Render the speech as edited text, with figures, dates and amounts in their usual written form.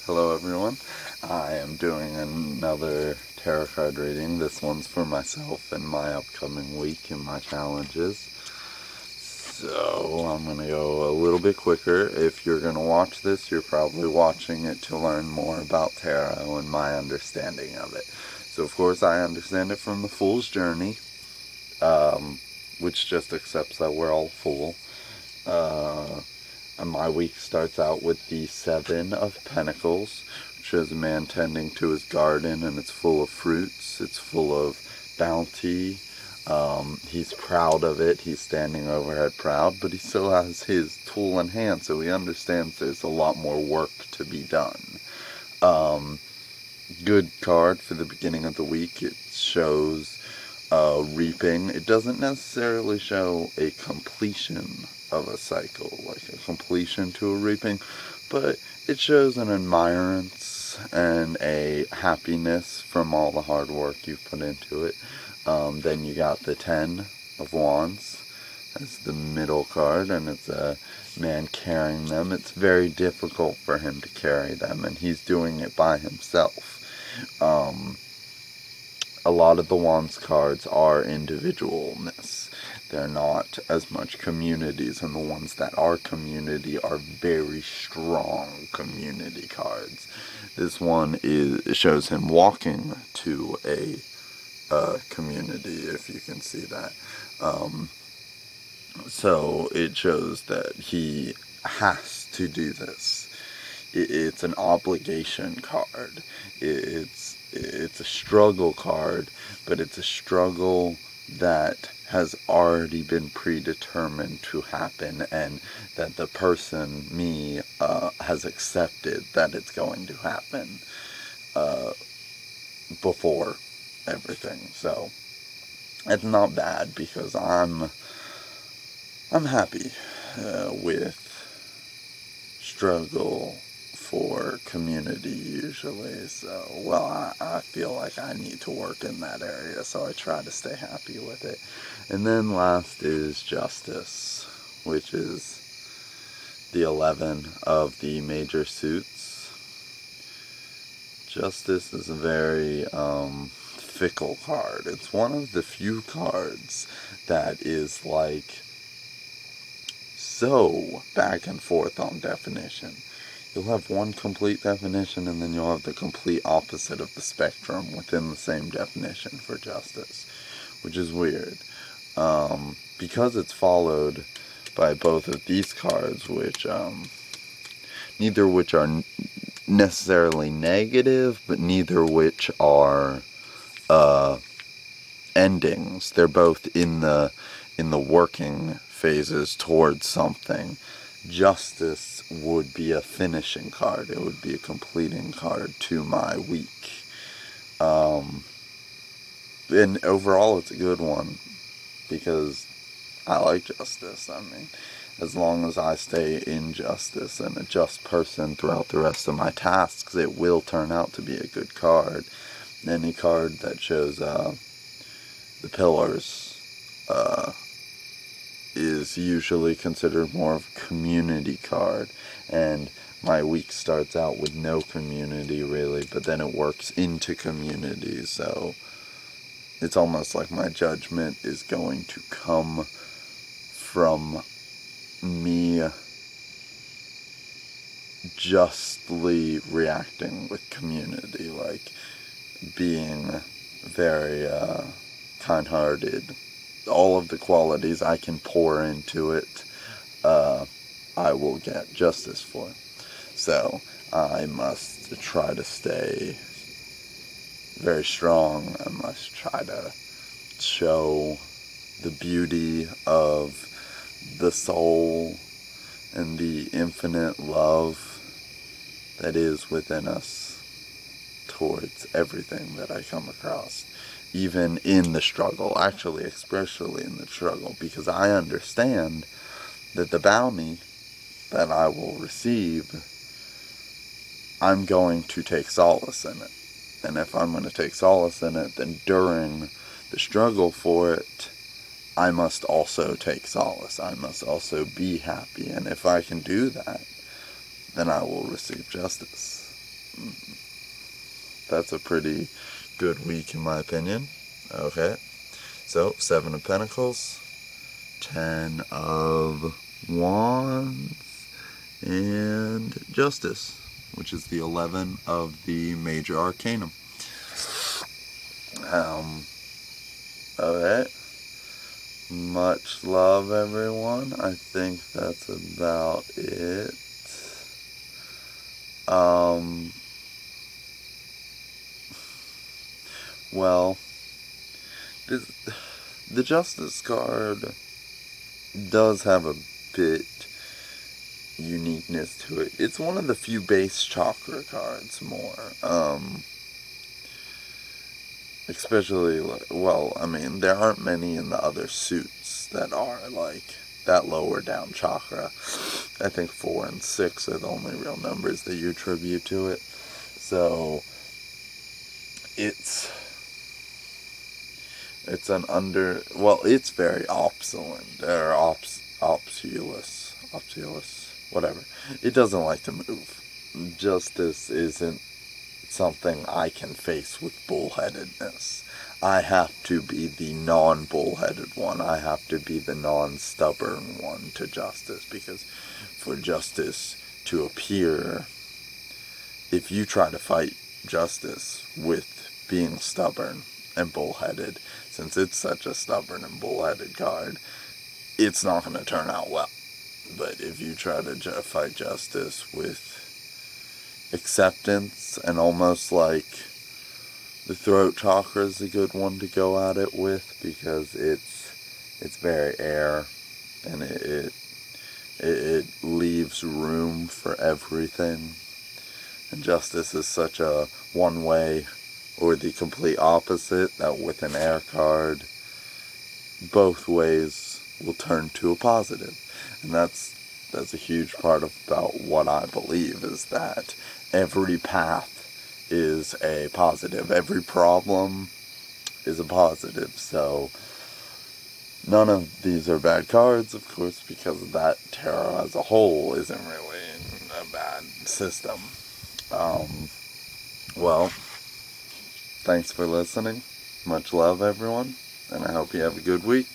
Hello everyone, I am doing another tarot card reading. This one's for myself and my upcoming week and my challenges. So I'm going to go a little bit quicker. If you're going to watch this, you're probably watching it to learn more about tarot and my understanding of it. So of course I understand it from the Fool's Journey, which just accepts that we're all fool. And my week starts out with the Seven of Pentacles, which shows a man tending to his garden, and it's full of fruits, it's full of bounty. He's proud of it, he's standing overhead proud, but he still has his tool in hand, so he understands there's a lot more work to be done. Good card for the beginning of the week. It shows reaping. It doesn't necessarily show a completion of a cycle, like a completion to a reaping, but it shows an admirance and a happiness from all the hard work you've put into it. Then you got the Ten of Wands as the middle card, and it's a man carrying them. It's very difficult for him to carry them, and he's doing it by himself. A lot of the Wands cards are individualness. They're not as much communities, and the ones that are community are very strong community cards. This one shows him walking to a community, if you can see that. So it shows that he has to do this. It's an obligation card. It's a struggle card, but it's a struggle that has already been predetermined to happen, and that the person, me, has accepted that it's going to happen before everything. So it's not bad, because I'm happy with struggle for community usually. So, well, I feel like I need to work in that area, so I try to stay happy with it. And then last is Justice, which is the 11 of the major suits. Justice is a very fickle card. It's one of the few cards that is like so back and forth on definition. You'll have one complete definition, and then you'll have the complete opposite of the spectrum within the same definition for justice, which is weird. Because it's followed by both of these cards, which neither which are necessarily negative, but neither which are endings. They're both in the working phases towards something. Justice would be a finishing card. It would be a completing card to my week. And overall, it's a good one, because I like justice. I mean, as long as I stay in justice and a just person throughout the rest of my tasks, it will turn out to be a good card. Any card that shows the pillars is usually considered more of a community card, and my week starts out with no community really, but then it works into community, so it's almost like my judgment is going to come from me justly reacting with community, like being very kind-hearted. All of the qualities I can pour into it, I will get justice for. So I must try to stay very strong. I must try to show the beauty of the soul and the infinite love that is within us towards everything that I come across. Even in the struggle, actually, especially in the struggle, because I understand that the bounty that I will receive, I'm going to take solace in it. And if I'm going to take solace in it, then during the struggle for it, I must also take solace. I must also be happy. And if I can do that, then I will receive justice. That's a pretty good week in my opinion. Okay, so 7 of Pentacles, 10 of Wands, and Justice, which is the 11 of the major arcanum. Okay. Much love, everyone. I think that's about it. Well, the Justice card does have a bit uniqueness to it. It's one of the few base chakra cards more. Especially, well, I mean, there aren't many in the other suits that are like that lower down chakra. I think 4 and 6 are the only real numbers that you attribute to it. So, it's it's very opulent, or opulous, whatever. It doesn't like to move. Justice isn't something I can face with bullheadedness. I have to be the non-bullheaded one. I have to be the non-stubborn one to Justice, because for Justice to appear, if you try to fight Justice with being stubborn and bullheaded, since it's such a stubborn and bullheaded card, it's not going to turn out well. But if you try to fight Justice with acceptance, and almost like the throat chakra is a good one to go at it with, because it's very air, and it leaves room for everything. And Justice is such a one way, or the complete opposite, that with an air card, both ways will turn to a positive. And that's a huge part about what I believe, is that every path is a positive. Every problem is a positive. So none of these are bad cards, of course, because that tarot as a whole isn't really a bad system. Well, thanks for listening. Much love, everyone, and I hope you have a good week.